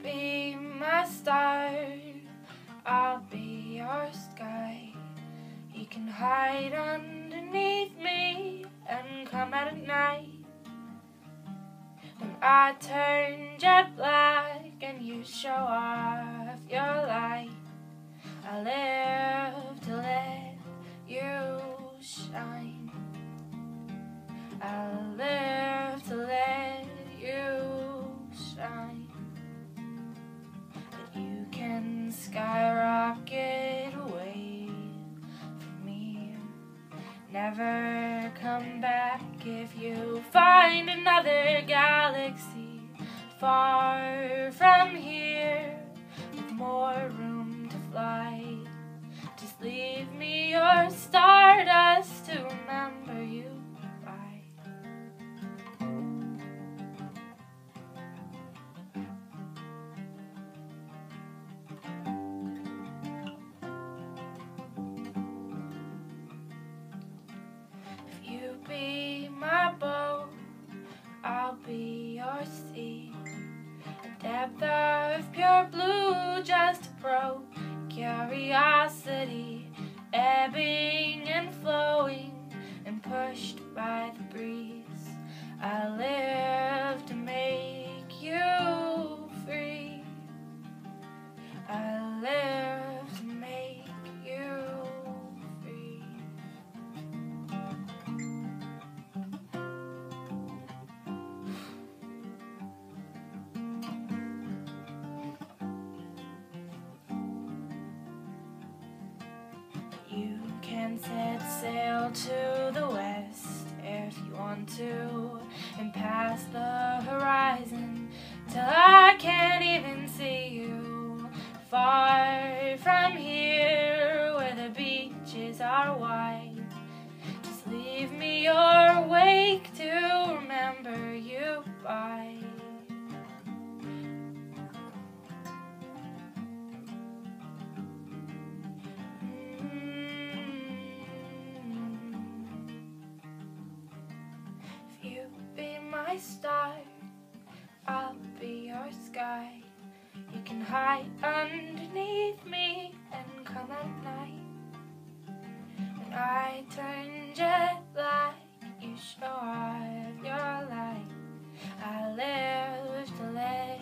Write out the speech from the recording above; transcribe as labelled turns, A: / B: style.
A: be my star, I'll be your sky. You can hide underneath me and come out at night. When I turn jet black and you show off your light, I live to let you shine. I live to let you shine. But you can skyrocket away from me, never come back if you find another galaxy far from here with more room to fly. Just leave me your stardust to remember you by. If you be my boat, I'll be your sea. A depth of pure blue, just a pro curiosity, ebbing and flowing and pushed by the breeze. I live to make you free. I live to make you free. You can set sail to the west if you want to, and past the horizon till I can't even see you. Far from here where the beaches are wide, just leave me your wake to remember you by. You be my star, I'll be your sky. You can hide underneath me and come at night. When I turn jet black, you show off your light. I live to let